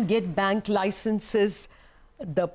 Get bank licenses, the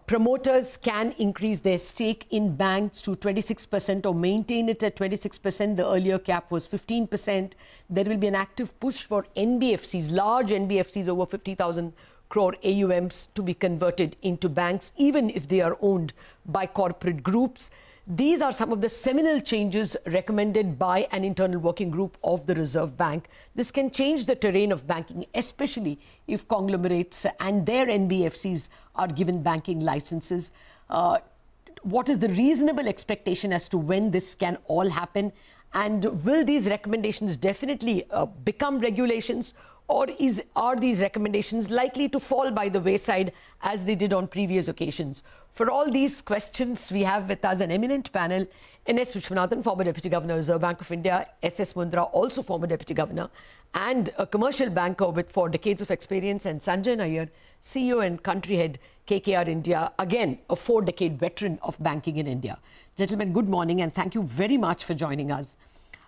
promoters can increase their stake in banks to 26% or maintain it at 26%. The earlier cap was 15%. There will be an active push for NBFCs, large NBFCs over 50,000 crore AUMs to be converted into banks, even if they are owned by corporate groups. These are some of the seminal changes recommended by an internal working group of the Reserve Bank. This can change the terrain of banking, especially if conglomerates and their NBFCs are given banking licenses. What is the reasonable expectation as to when this can all happen? And will these recommendations definitely become regulations, or are these recommendations likely to fall by the wayside as they did on previous occasions? For all these questions, we have with us an eminent panel: N.S. Vishwanathan, former Deputy Governor, Reserve Bank of India; S.S. Mundra, also former Deputy Governor and a commercial banker with 4 decades of experience; and Sanjay Nayar, CEO and country head, KKR India, again a 4-decade veteran of banking in India. Gentlemen, good morning and thank you very much for joining us.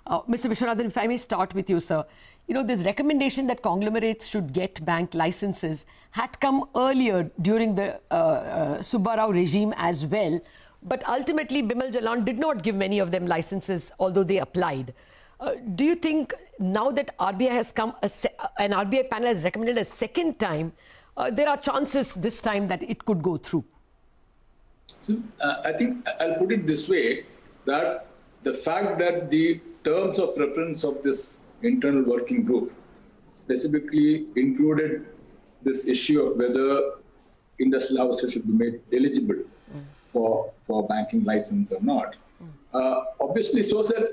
Mr. Vishwanathan, if I may start with you, sir. You know, this recommendation that conglomerates should get bank licenses had come earlier during the Subbarao regime as well. But ultimately, Bimal Jalan did not give many of them licenses, although they applied. Do you think now that RBI has come, an RBI panel has recommended a second time, there are chances this time that it could go through? So, I think I'll put it this way, that the fact that the terms of reference of this internal working group specifically included this issue of whether industrial houses should be made eligible for banking license or not. Obviously, so that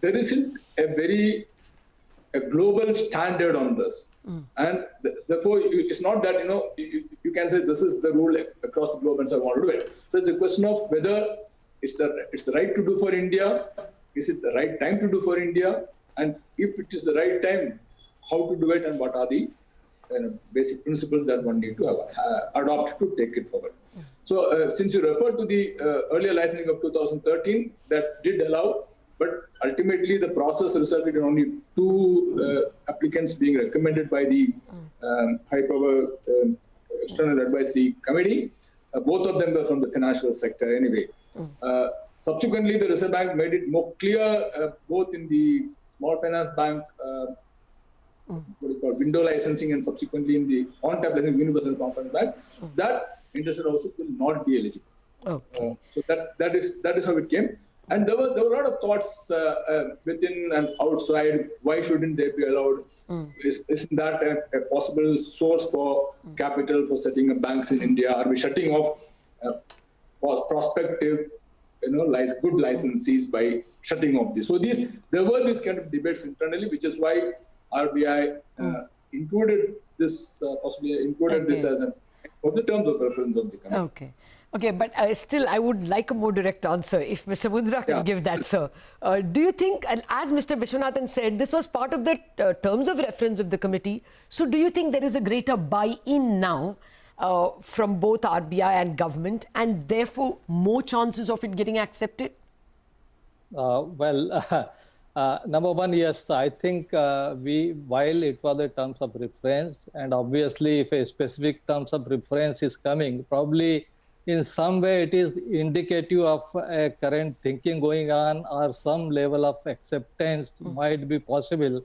there isn't a global standard on this, and therefore it's not that you can say this is the rule across the globe and so I want to do it. So it's a question of whether it's the right to do for India. Is it the right time to do for India? And if it is the right time, how to do it, and what are the basic principles that one need to adopt to take it forward. So since you referred to the earlier licensing of 2013, that did allow, but ultimately the process resulted in only 2 applicants being recommended by the High Power External Advisory Committee. Both of them were from the financial sector anyway. Subsequently, the Reserve Bank made it more clear, both in the Small Finance Bank window licensing and subsequently in the on-tap licensing universal conference banks, that industrial houses will not be eligible. Okay. So that is how it came. And there were a lot of thoughts within and outside. Why shouldn't they be allowed? Isn't that a possible source for capital for setting up banks in India? Are we shutting off prospective good licensees by shutting off this? So there were these kind of debates internally, which is why RBI included this, this as for the terms of reference of the committee. Okay, but still I would like a more direct answer if Mr. Mundra can give that, sir. Do you think, and as Mr. Vishwanathan said, this was part of the terms of reference of the committee, so do you think there is a greater buy-in now from both RBI and government, and therefore more chances of it getting accepted? Number one, yes, I think while it was a terms of reference, and obviously if a specific terms of reference is coming, probably in some way it is indicative of a current thinking going on, or some level of acceptance might be possible.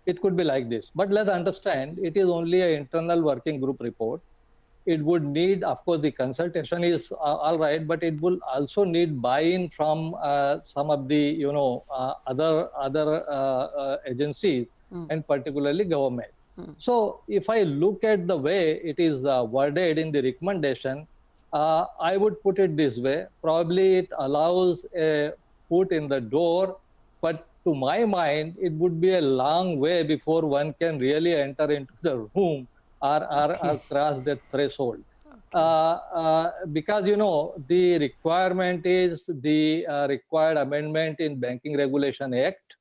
It could be like this. But let's understand, it is only an internal working group report. It would need, of course, the consultation is all right, but it will also need buy-in from some of the other agencies and particularly government. So if I look at the way it is worded in the recommendation, I would put it this way: probably it allows a foot in the door, but to my mind, it would be a long way before one can really enter into the room or cross that threshold. Because the requirement is the required amendment in Banking Regulation Act,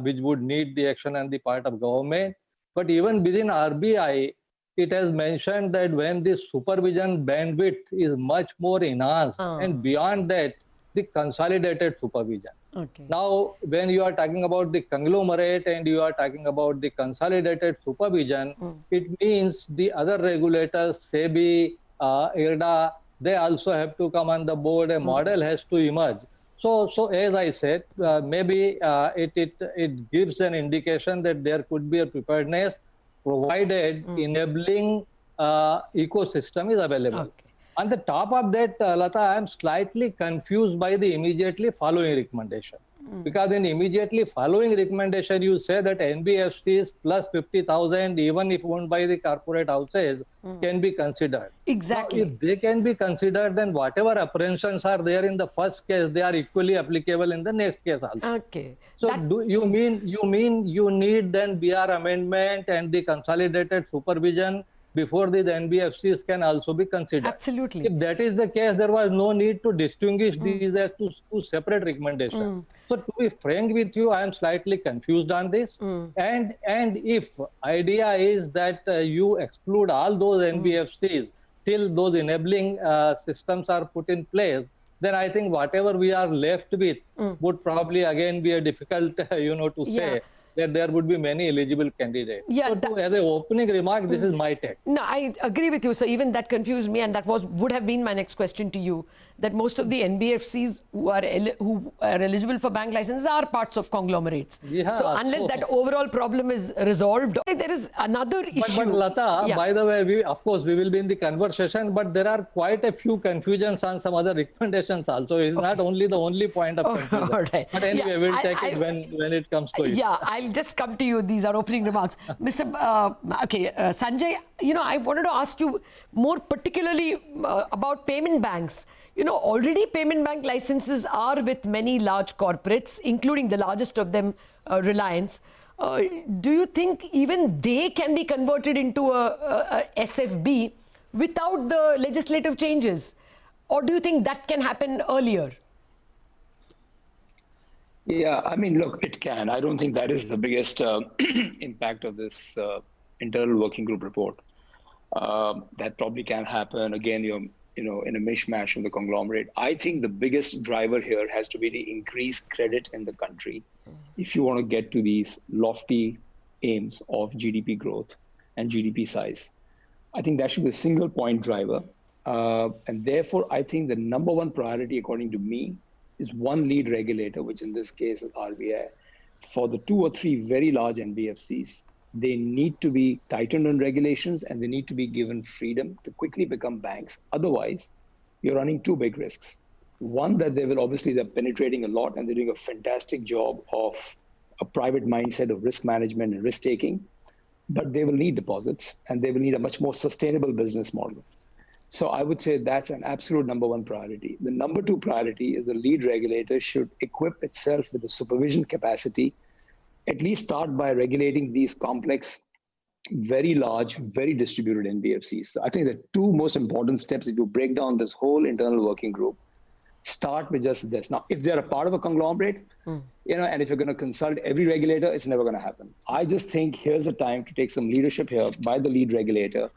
which would need the action on the part of government. But even within RBI, it has mentioned that when the supervision bandwidth is much more enhanced, and beyond that, the consolidated supervision. Okay. Now, when you are talking about the conglomerate and you are talking about the consolidated supervision, it means the other regulators, SEBI, IRDA, they also have to come on the board. A model has to emerge. So as I said, maybe it gives an indication that there could be a preparedness provided enabling ecosystem is available. Okay. On the top of that, Latha, I am slightly confused by the immediately following recommendation. Because in immediately following recommendation, you say that NBFCs plus 50,000, even if owned by the corporate houses, can be considered. Exactly. Now, if they can be considered, then whatever apprehensions are there in the first case, they are equally applicable in the next case also. Okay. So do you mean you need then BR amendment and the consolidated supervision before the NBFCs can also be considered? Absolutely. If that is the case, there was no need to distinguish these as two separate recommendations. So to be frank with you, I am slightly confused on this. And if idea is that you exclude all those NBFCs till those enabling systems are put in place, then I think whatever we are left with would probably again be a difficult, to say. That there would be many eligible candidates. Yeah, so as an opening remark, this is my take. No, I agree with you. So even that confused me, and that would have been my next question to you. That most of the NBFCs who are eligible for bank licenses are parts of conglomerates. Yeah, so unless that overall problem is resolved, there is another issue. But Latha, by the way, of course we will be in the conversation, but there are quite a few confusions on some other recommendations also. It's not only the only point of confusion. All right. But anyway, we'll take it when it comes to it. Yeah, I'll just come to you. These are opening remarks. Sanjay, I wanted to ask you more particularly about payment banks. Already payment bank licenses are with many large corporates, including the largest of them, Reliance. Do you think even they can be converted into a SFB without the legislative changes? Or do you think that can happen earlier? Yeah, I mean, look, it can. I don't think that is the biggest impact of this internal working group report. That probably can happen. Again, you're in a mishmash of the conglomerate. I think the biggest driver here has to be the increased credit in the country if you want to get to these lofty aims of GDP growth and GDP size. I think that should be a single point driver. And therefore, I think the number one priority, according to me, is one lead regulator, which in this case is RBI. For the 2 or 3 very large NBFCs, they need to be tightened on regulations and they need to be given freedom to quickly become banks. Otherwise, you're running 2 big risks. One, that they're penetrating a lot and they're doing a fantastic job of a private mindset of risk management and risk taking, but they will need deposits and they will need a much more sustainable business model. So I would say that's an absolute number one priority. The number 2 priority is the lead regulator should equip itself with the supervision capacity, at least start by regulating these complex, very large, very distributed NBFCs. So I think the 2 most important steps, if you break down this whole internal working group, start with just this. Now, if they're a part of a conglomerate, and if you're going to consult every regulator, it's never going to happen. I just think here's the time to take some leadership here by the lead regulator.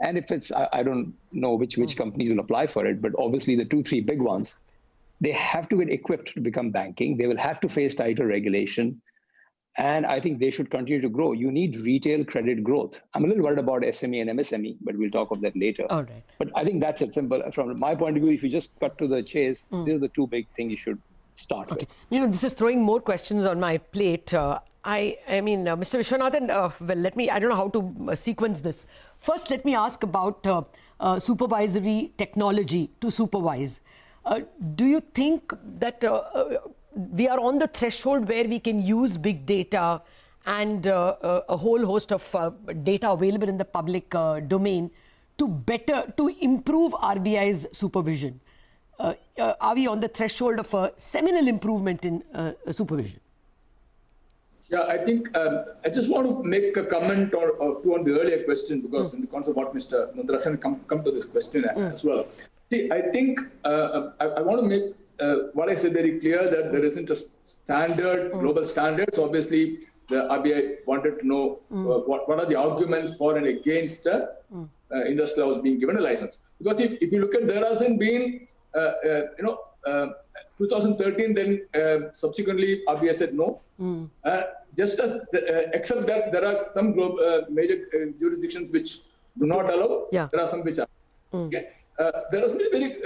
And if it's, I don't know which companies will apply for it, but obviously the 2, 3 big ones, they have to get equipped to become banking. They will have to face tighter regulation. And I think they should continue to grow. You need retail credit growth. I'm a little worried about SME and MSME, but we'll talk of that later. All right. But I think that's it. Simple. From my point of view, if you just cut to the chase, these are the 2 big things you should start with. This is throwing more questions on my plate. Mr. Vishwanathan, I don't know how to sequence this. First, let me ask about supervisory technology to supervise. Do you think that we are on the threshold where we can use big data and a whole host of data available in the public domain to improve RBI's supervision? Are we on the threshold of a seminal improvement in supervision? Yeah, I think I just want to make a comment or two on the earlier question, because in the concept of what Mr. Mundrasan come to this question as well. See, I think I want to make what I said very clear, that there isn't a standard, global standards. Obviously, the RBI wanted to know what are the arguments for and against industrial house being given a license. Because if you look at, there hasn't been 2013, then subsequently RBI said no. Just as except that there are some major jurisdictions which do not allow. Yeah. There are some which are. Okay. There is very.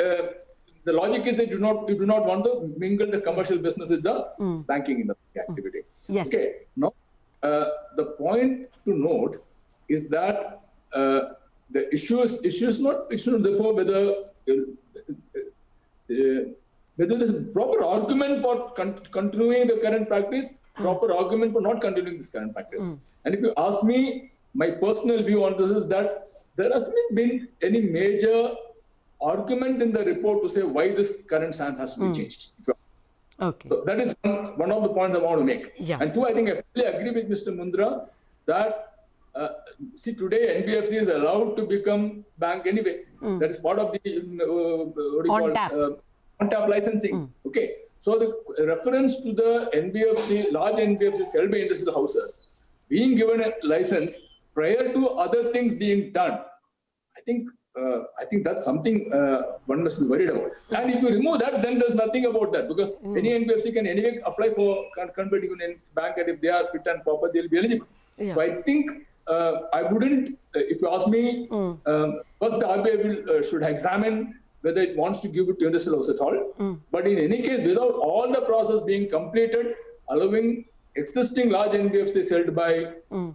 The logic is that you do not want to mingle the commercial business with the banking industry activity. Yes. Okay. Now, the point to note is that the issue is not therefore whether there is a proper argument for continuing the current practice, proper argument for not continuing this current practice. And if you ask me, my personal view on this is that there hasn't been any major argument in the report to say why this current stance has to be changed. Okay. So that is one of the points I want to make. Yeah. And two, I think I fully agree with Mr. Mundra that see, today NBFC is allowed to become bank anyway. That is part of the on-tap licensing. Okay. So the reference to the NBFC, large NBFCs held by industrial houses being given a license prior to other things being done, I think that's something one must be worried about. And if you remove that, then there's nothing about that, because any NBFC can anyway apply for converting in bank, and if they are fit and proper, they'll be eligible. Yeah. So I think I wouldn't, if you ask me, first the RBI should examine whether it wants to give it to industrial house at all. But in any case, without all the process being completed, allowing existing large NBFCs held by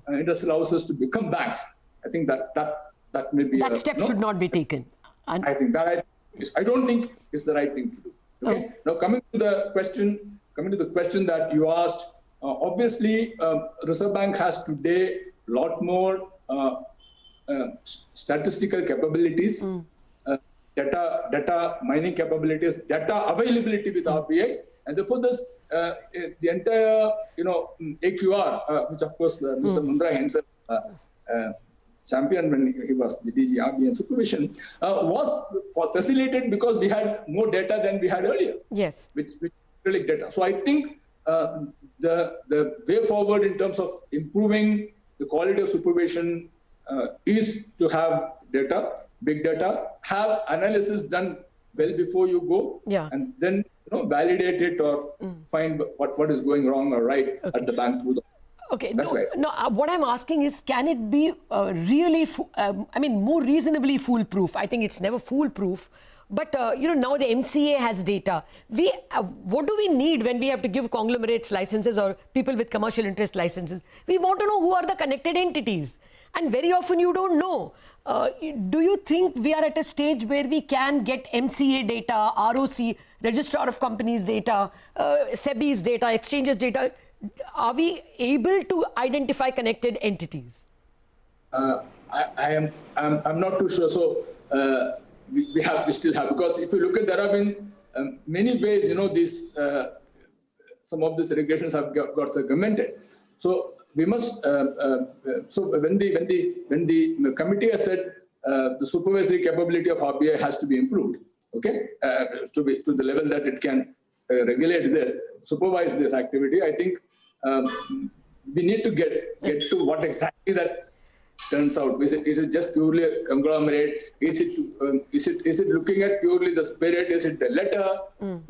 industrial houses to become banks, I think that may be that step should not be taken. And I think that I don't think it's the right thing to do. Okay. Now coming to the question that you asked, obviously Reserve Bank has today a lot more statistical capabilities, data mining capabilities, data availability with RBI, and therefore this the entire AQR, which of course Mr. Mundra himself championed when he was the DG RBI and supervision, was facilitated because we had more data than we had earlier. yes. Which really data. So I think the way forward in terms of improving the quality of supervision is to have data, big data, have analysis done well before you go, and then validate it or find what is going wrong or right at the bank through the. Okay, what I'm asking is, can it be really, more reasonably foolproof? I think it's never foolproof. But, now the MCA has data. What do we need when we have to give conglomerates licenses or people with commercial interest licenses? We want to know who are the connected entities. And very often you don't know. Do you think we are at a stage where we can get MCA data, ROC, Registrar of Companies data, SEBI's data, exchanges data? Are we able to identify connected entities? I'm not too sure. So we still have, because if you look at, there have been many ways, these some of these regulations have got circumvented. So we must. So when the committee has said the supervisory capability of RBI has to be improved, okay, to the level that it can regulate this, supervise this activity, I think we need to get to what exactly that turns out. Is it just purely a conglomerate? Is it looking at purely the spirit? Is it the letter?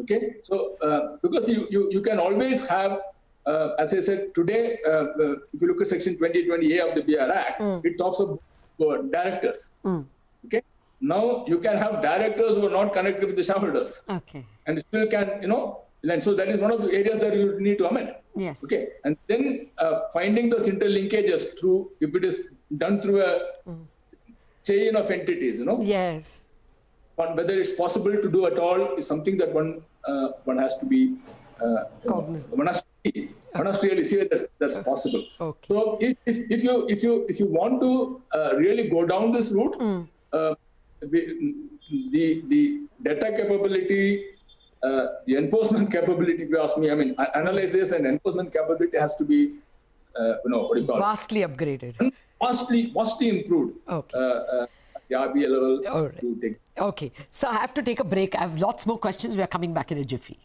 Okay, so because you can always have, as I said today, if you look at Section 2020A of the BR Act, it talks about directors. Okay, now you can have directors who are not connected with the shareholders. Okay, and still can and so that is one of the areas that you need to amend. Yes. Okay, and then finding those interlinkages through, if it is done through a chain of entities, Yes. But whether it's possible to do at all is something that one has to be cognizant. One has to really see that that's possible. Okay. So if you want to really go down this route, the data capability, the enforcement capability, if you ask me, analysis and enforcement capability has to be, vastly upgraded. Vastly improved. Okay. The RBI level. All right. Okay. So I have to take a break. I have lots more questions. We are coming back in a jiffy.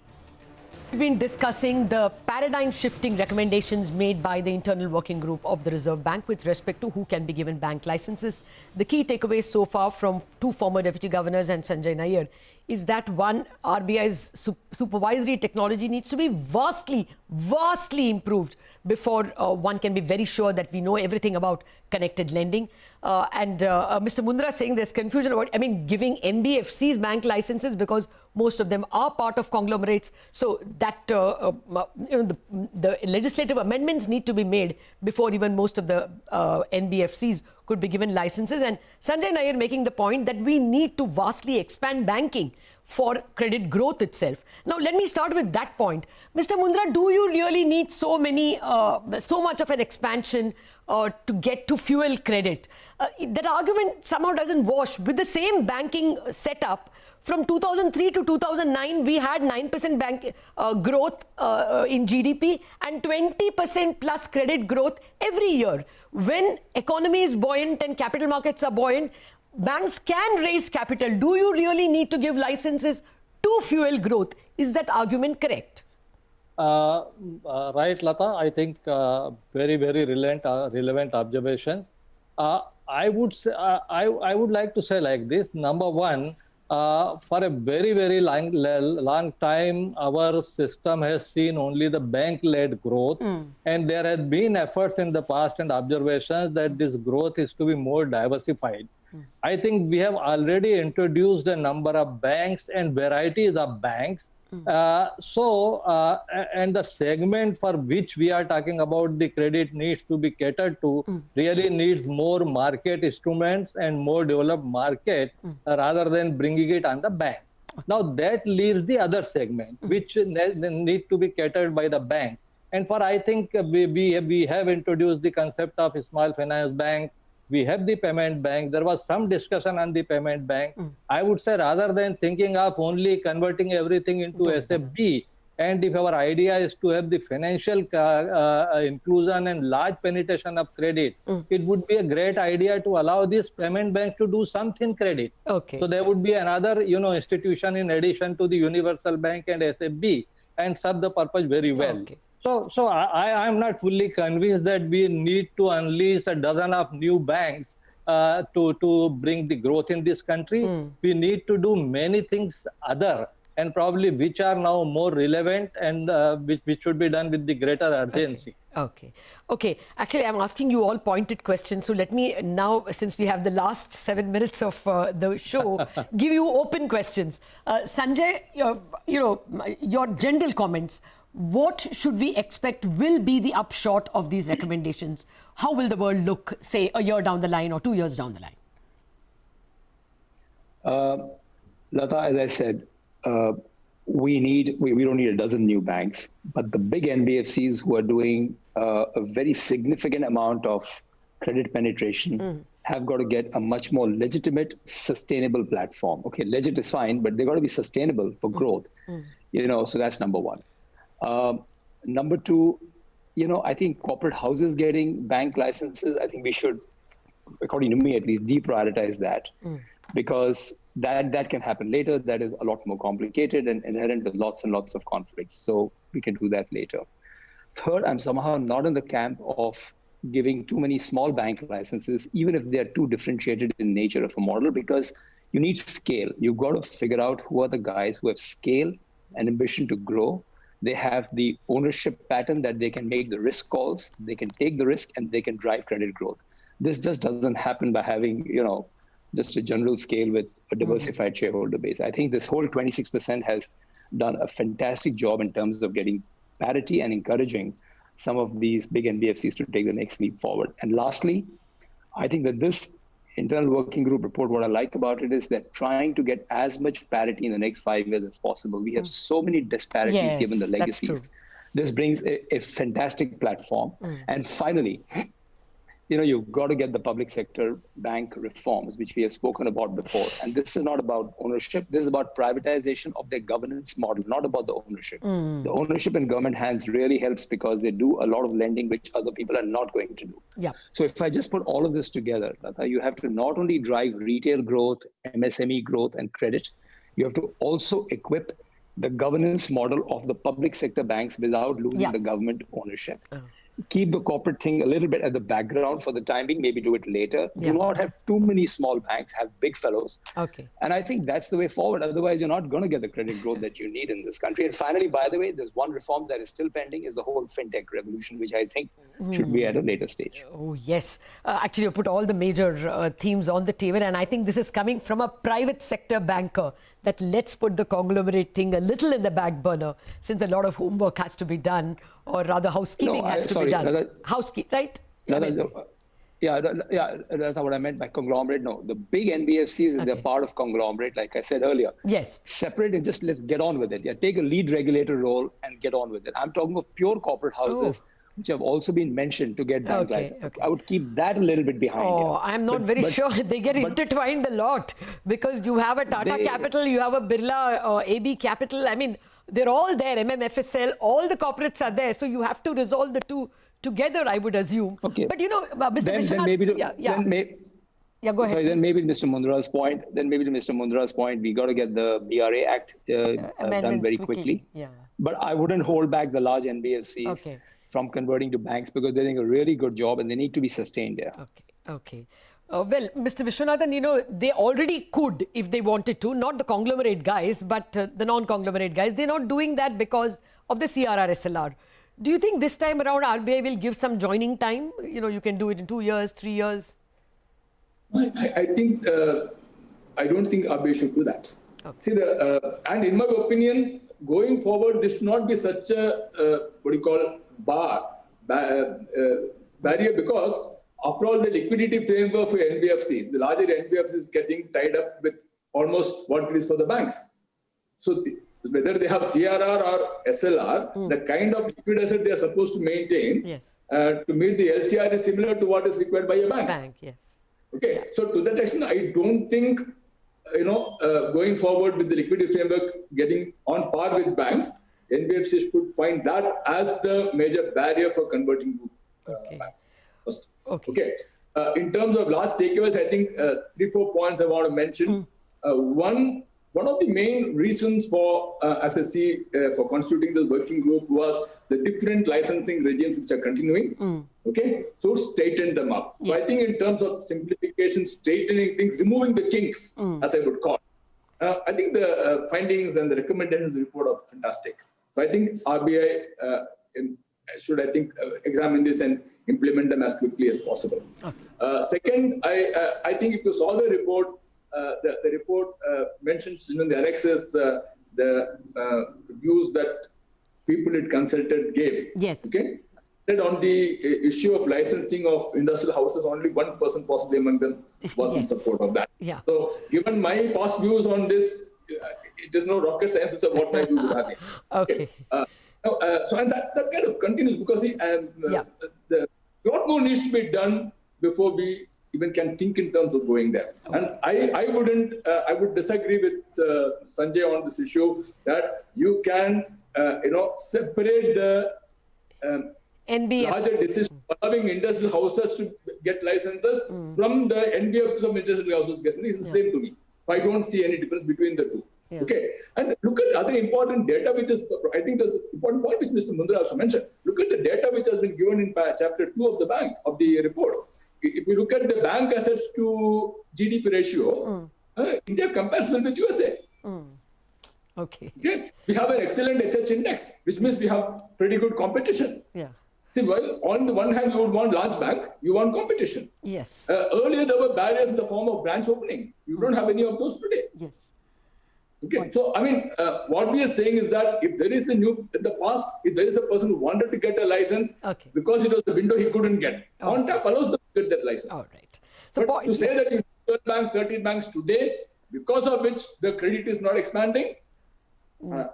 We've been discussing the paradigm shifting recommendations made by the internal working group of the Reserve Bank with respect to who can be given bank licenses. The key takeaways so far from two former deputy governors and Sanjay Nayar is that one, RBI's supervisory technology needs to be vastly improved before one can be very sure that we know everything about connected lending. Mr. Mundra saying there's confusion about, giving NBFCs bank licenses because most of them are part of conglomerates. So that, the legislative amendments need to be made before even most of the NBFCs could be given licenses. And Sanjay Nayar making the point that we need to vastly expand banking for credit growth itself. Now, let me start with that point. Mr. Mundra, do you really need so much of an expansion to get to fuel credit? That argument somehow doesn't wash. With the same banking setup, from 2003 to 2009, we had 9% bank growth in GDP and 20% plus credit growth every year. When economy is buoyant and capital markets are buoyant, banks can raise capital. Do you really need to give licenses to fuel growth? Is that argument correct? Right, Latha. I think very relevant observation. I would like to say like this. Number one, for a very long time, our system has seen only the bank-led growth, and there has been efforts in the past and observations that this growth is to be more diversified. I think we have already introduced a number of banks and varieties of banks. And the segment for which we are talking about the credit needs to be catered to really needs more market instruments and more developed market rather than bringing it on the bank. Now that leaves the other segment which need to be catered by the bank. And for I think we have introduced the concept of a small finance bank. We have the payment bank. There was some discussion on the payment bank. I would say rather than thinking of only converting everything into SFB, and if our idea is to have the financial inclusion and large penetration of credit, it would be a great idea to allow this payment bank to do something credit. Okay. So there would be another, institution in addition to the universal bank and SFB, and serve the purpose very well. Okay. So I am not fully convinced that we need to unleash a dozen of new banks to bring the growth in this country. We need to do many things other, and probably which are now more relevant and which should be done with the greater urgency. Okay. Actually, I'm asking you all pointed questions. So let me now, since we have the last 7 minutes of the show, give you open questions. Sanjay, your general comments. What should we expect will be the upshot of these recommendations? How will the world look, say, a year down the line or 2 years down the line? Latha, as I said, we don't need a dozen new banks, but the big NBFCs who are doing a very significant amount of credit penetration have got to get a much more legitimate, sustainable platform. Okay, legit is fine, but they've got to be sustainable for growth. So that's number one. Number two, I think corporate houses getting bank licenses, I think we should, according to me at least, deprioritize that because that can happen later. That is a lot more complicated and inherent with lots and lots of conflicts. So we can do that later. Third, I'm somehow not in the camp of giving too many small bank licenses, even if they are too differentiated in nature of a model, because you need scale. You've got to figure out who are the guys who have scale and ambition to grow. They have the ownership pattern that they can make the risk calls, they can take the risk, and they can drive credit growth. This just doesn't happen by having, just a general scale with a diversified shareholder base. I think this whole 26% has done a fantastic job in terms of getting parity and encouraging some of these big NBFCs to take the next leap forward. And lastly, I think that this internal working group report, what I like about it is that trying to get as much parity in the next 5 years as possible. We have so many disparities given the legacies. This brings a fantastic platform. And finally, you've got to get the public sector bank reforms, which we have spoken about before. And this is not about ownership. This is about privatization of their governance model, not about the ownership. The ownership in government hands really helps because they do a lot of lending, which other people are not going to do. So if I just put all of this together, Latha, you have to not only drive retail growth, MSME growth, and credit, you have to also equip the governance model of the public sector banks without losing the government ownership. Keep the corporate thing a little bit at the background for the time being, maybe do it later. Do not have too many small banks, have big fellows. And I think that's the way forward. Otherwise, you're not going to get the credit growth that you need in this country. And finally, by the way, there's one reform that is still pending, is the whole fintech revolution, which I think should be at a later stage. Oh, yes. Actually, you put all the major themes on the table. And I think this is coming from a private sector banker, that let's put the conglomerate thing a little in the back burner, since a lot of homework has to be done, or rather housekeeping has to be done. Housekeeping, right? That's not what I meant by conglomerate. No, the big NBFCs, they're part of conglomerate, like I said earlier. Yes. Separate and just let's get on with it. Yeah, take a lead regulator role and get on with it. I'm talking of pure corporate houses, which have also been mentioned to get bank license. I would keep that a little bit behind. I'm not very sure. They get intertwined a lot, because you have a Tata Capital, you have a Birla AB Capital. I mean, they're all there, MMFSL, all the corporates are there. So you have to resolve the two together, I would assume. But you know, Mr. Vishwanath, go ahead. Sorry, then maybe to Mr. Mundra's point, we got to get the BRA Act done very quickly. But I wouldn't hold back the large NBFCs from converting to banks, because they're doing a really good job and they need to be sustained there. Well, Mr. Vishwanathan, you know, they already could if they wanted to, not the conglomerate guys, but the non-conglomerate guys. They're not doing that because of the CRR SLR. Do you think this time around RBI will give some joining time? You know, you can do it in 2 years, 3 years. I think, I don't think RBI should do that. See, and in my opinion, going forward, this should not be such a, barrier, because after all, the liquidity framework for NBFCs, the larger NBFCs is getting tied up with almost what it is for the banks. So whether they have CRR or SLR, the kind of liquid asset they are supposed to maintain to meet the LCR is similar to what is required by a bank. Okay, so to that extent, I don't think, going forward with the liquidity framework getting on par with banks, NBFCs should find that as the major barrier for converting to banks. In terms of last takeaways, I think 3-4 points I want to mention. One of the main reasons for, as I see, for constituting the working group was the different licensing regimes which are continuing. So straighten them up. So I think in terms of simplification, straightening things, removing the kinks, as I would call. I think the findings and the recommendations of the report are fantastic. So I think RBI should, examine this and implement them as quickly as possible. Second, I think if you saw the report, the report mentions in the annexes the views that people it consulted gave. That on the issue of licensing of industrial houses, only one person possibly among them was in support of that. So given my past views on this, it is no rocket science of what my views would have been. So and that kind of continues, because see, the lot more needs to be done before we even can think in terms of going there. And I would disagree with Sanjay on this issue, that you can separate the larger decision allowing industrial houses to get licenses from the NBFCs of industrial houses. It's the same to me. I don't see any difference between the two. And look at other important data, which is, I think there's an important point which Mr. Mundra also mentioned. Look at the data which has been given in chapter 2 of the report. If you look at the bank assets to GDP ratio, India compares well with USA. We have an excellent HH index, which means we have pretty good competition. See, well, on the one hand, you would want large bank, you want competition. Earlier, there were barriers in the form of branch opening. You don't have any of those today. So, I mean, what we are saying is that if there is in the past, if there is a person who wanted to get a license, because it was the window he couldn't get, on tap allows them to get that license. So but to say that you 12 banks, 13 banks today, because of which the credit is not expanding,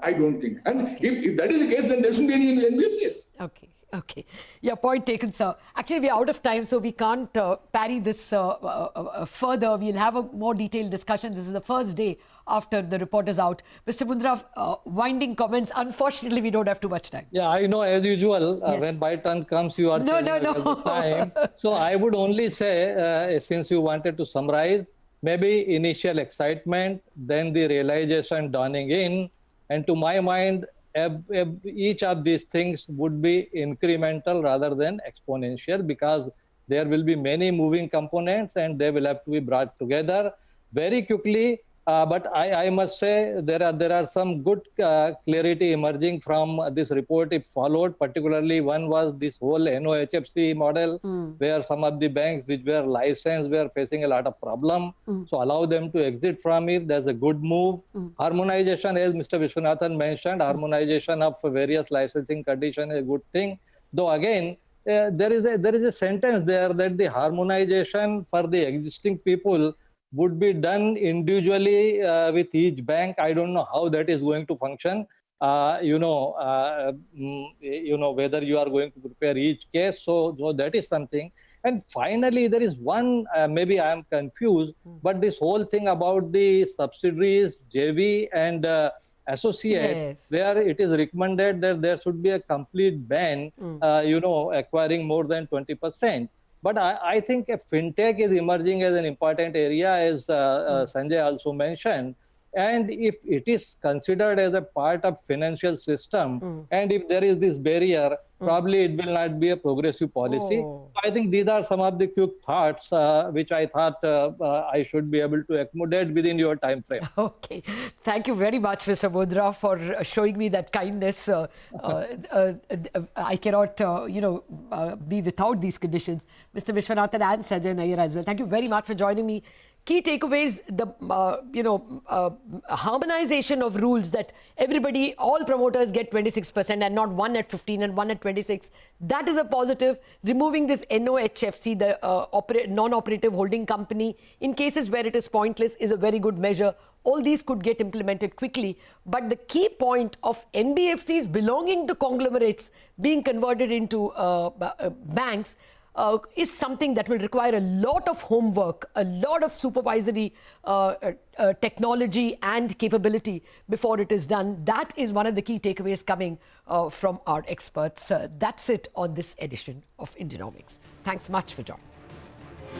I don't think. And if that is the case, then there shouldn't be any NBFCs. Yeah, point taken, sir. Actually, we're out of time, so we can't parry this further. We'll have a more detailed discussion. This is the first day after the report is out. Mr. Mundra, winding comments. Unfortunately, we don't have too much time. Yeah, I know, as usual, when my turn comes, you are no. Time. So I would only say, since you wanted to summarize, maybe initial excitement, then the realization dawning in, And to my mind, each of these things would be incremental rather than exponential, because there will be many moving components and they will have to be brought together very quickly. But I must say there are some good clarity emerging from this report if followed. Particularly, one was this whole NOHFC model, where some of the banks which were licensed were facing a lot of problem. So allow them to exit from it. That's a good move. Harmonization, as Mr. Vishwanathan mentioned, harmonization of various licensing conditions is a good thing. Though again, there is a sentence there that the harmonization for the existing people would be done individually with each bank. I don't know how that is going to function. Whether you are going to prepare each case. So that is something. And finally, there is one, maybe I am confused, but this whole thing about the subsidiaries, JV and associate, where it is recommended that there should be a complete ban, acquiring more than 20%. But I think a fintech is emerging as an important area, as Sanjay also mentioned. And if it is considered as a part of financial system, and if there is this barrier, probably it will not be a progressive policy. So I think these are some of the quick thoughts which I thought I should be able to accommodate within your time frame. Okay. Thank you very much, Mr. Mundra, for showing me that kindness. I cannot, be without these conditions. Mr. Vishwanathan and Sanjay Nayar as well. Thank you very much for joining me. Key takeaways, the harmonization of rules that everybody, all promoters get 26% and not one at 15 and one at 26. That is a positive. Removing this NOHFC, the non-operative holding company, in cases where it is pointless, is a very good measure. All these could get implemented quickly. But the key point of NBFCs belonging to conglomerates being converted into banks is something that will require a lot of homework, a lot of supervisory technology and capability before it is done. That is one of the key takeaways coming from our experts. That's it on this edition of Indianomics. Thanks much for joining.